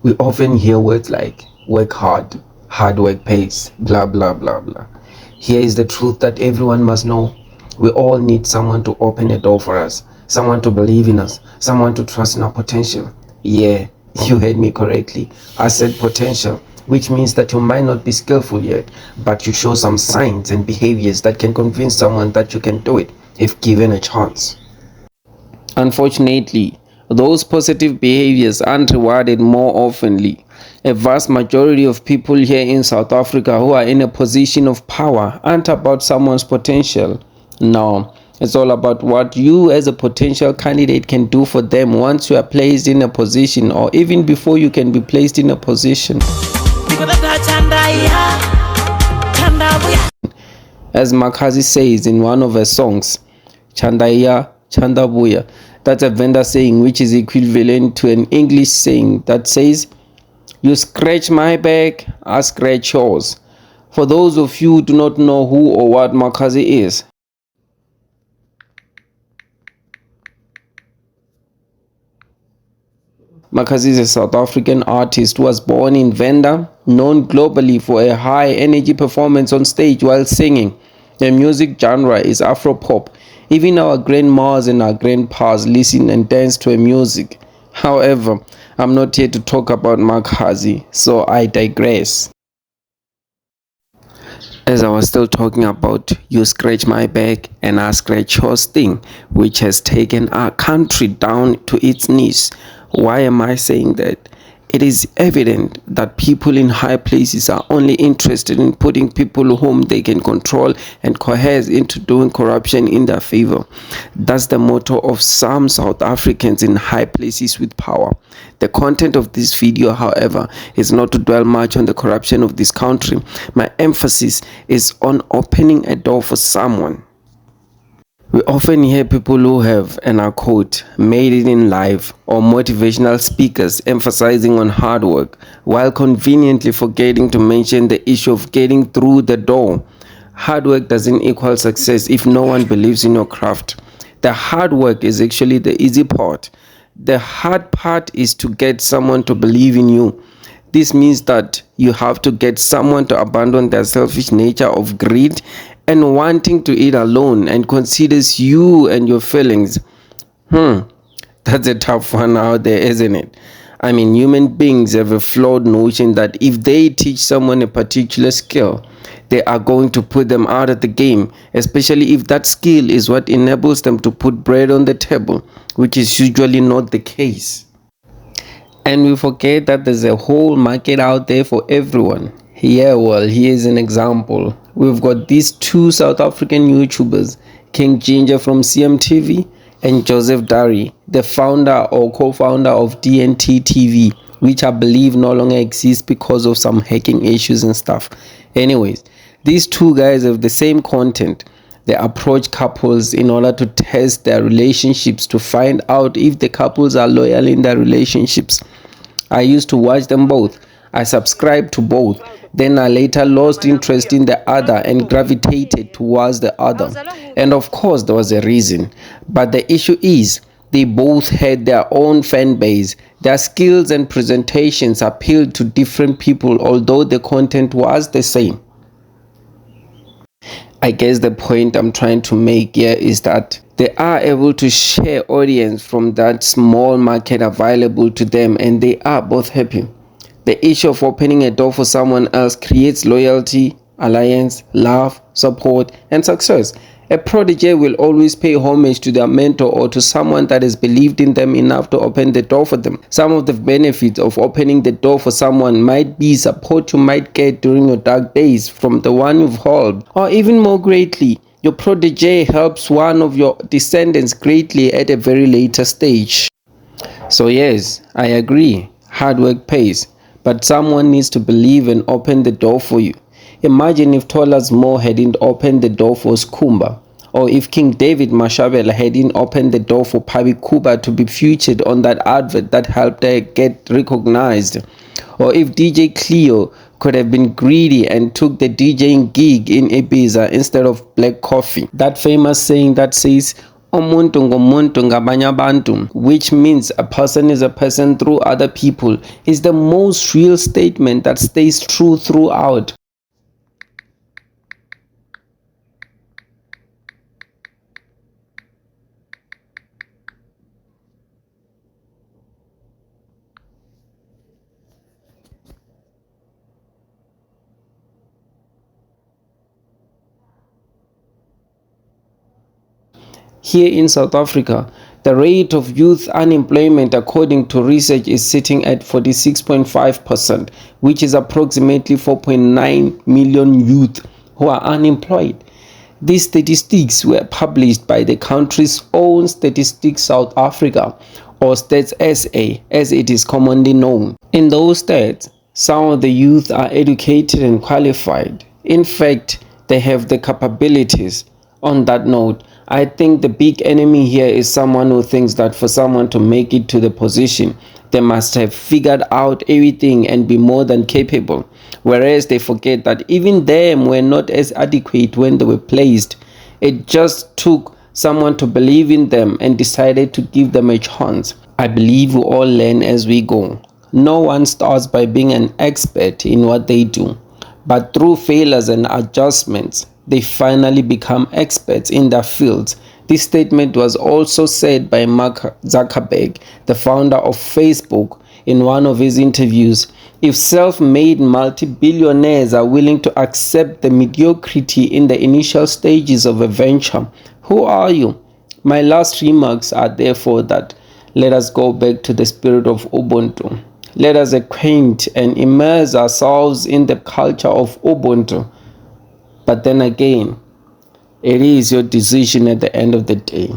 We often hear words like work hard work pays, blah blah blah blah. Here is the truth that everyone must know. We all need someone to open a door for us, someone to believe in us, someone to trust in our potential. Yeah, you heard me correctly. I said potential, which means that you might not be skillful yet, but you show some signs and behaviors that can convince someone that you can do it if given a chance. Unfortunately, those positive behaviors aren't rewarded more oftenly. A vast majority of people here in South Africa who are in a position of power aren't about someone's potential. No, it's all about what you as a potential candidate can do for them once you are placed in a position, or even before you can be placed in a position. As Makhadzi says in one of her songs, Chandaya Chandabuya. That's a Venda saying which is equivalent to an English saying that says, you scratch my back, I scratch yours. For those of you who do not know who or what Makhadzi is, Makhadzi is a South African artist who was born in Venda, known globally for a high energy performance on stage while singing. The music genre is Afropop. Even our grandmas and our grandpas listen and dance to her music. However, I'm not here to talk about Makhadzi, so I digress. As I was still talking about you scratch my back and I scratch yours thing, which has taken our country down to its knees. Why am I saying that? It is evident that people in high places are only interested in putting people whom they can control and coerce into doing corruption in their favor. That's the motto of some South Africans in high places with power. The content of this video, however, is not to dwell much on the corruption of this country. My emphasis is on opening a door for someone. We often hear people who have, and I quote, made it in life, or motivational speakers emphasizing on hard work, while conveniently forgetting to mention the issue of getting through the door. Hard work doesn't equal success if no one believes in your craft. The hard work is actually the easy part. The hard part is to get someone to believe in you. This means that you have to get someone to abandon their selfish nature of greed and wanting to eat alone and considers you and your feelings. That's a tough one out there, isn't it? I mean, human beings have a flawed notion that if they teach someone a particular skill, they are going to put them out of the game, especially if that skill is what enables them to put bread on the table, which is usually not the case. And we forget that there's a whole market out there for everyone. Yeah, well, here's an example. We've got these two South African YouTubers, King Ginger from CMTV and Joseph Dari, the founder or co-founder of DNT TV, which I believe no longer exists because of some hacking issues and stuff. Anyways, these two guys have the same content. They approach couples in order to test their relationships to find out if the couples are loyal in their relationships. I used to watch them both. I subscribed to both. Then I later lost interest in the other and gravitated towards the other. And of course, there was a reason. But the issue is, they both had their own fan base. Their skills and presentations appealed to different people, although the content was the same. I guess the point I'm trying to make here is that they are able to share audience from that small market available to them, and they are both happy. The issue of opening a door for someone else creates loyalty, alliance, love, support, and success. A protege will always pay homage to their mentor or to someone that has believed in them enough to open the door for them. Some of the benefits of opening the door for someone might be support you might get during your dark days from the one you've helped, or even more greatly, your protege helps one of your descendants greatly at a very later stage. So yes, I agree, hard work pays. But someone needs to believe and open the door for you. Imagine if Tolas Mo hadn't opened the door for Skumba, or if King David Mashabela hadn't opened the door for Pabi Kuba to be featured on that advert that helped her get recognized, or if DJ Cleo could have been greedy and took the DJing gig in Ibiza instead of black coffee. That famous saying that says, Umuntu ngumuntu ngabanye abantu, which means a person is a person through other people, is the most real statement that stays true throughout. Here in South Africa, the rate of youth unemployment according to research is sitting at 46.5%, which is approximately 4.9 million youth who are unemployed. These statistics were published by the country's own Statistics South Africa, or Stats SA as it is commonly known. In those stats, some of the youth are educated and qualified. In fact, they have the capabilities. On that note, I think the big enemy here is someone who thinks that for someone to make it to the position, they must have figured out everything and be more than capable, whereas they forget that even them were not as adequate when they were placed. It just took someone to believe in them and decided to give them a chance. I believe we all learn as we go. No one starts by being an expert in what they do, but through failures and adjustments, they finally become experts in their fields. This statement was also said by Mark Zuckerberg, the founder of Facebook, in one of his interviews. If self-made multi-billionaires are willing to accept the mediocrity in the initial stages of a venture, who are you? My last remarks are therefore that let us go back to the spirit of Ubuntu. Let us acquaint and immerse ourselves in the culture of Ubuntu. But then again, it is your decision at the end of the day.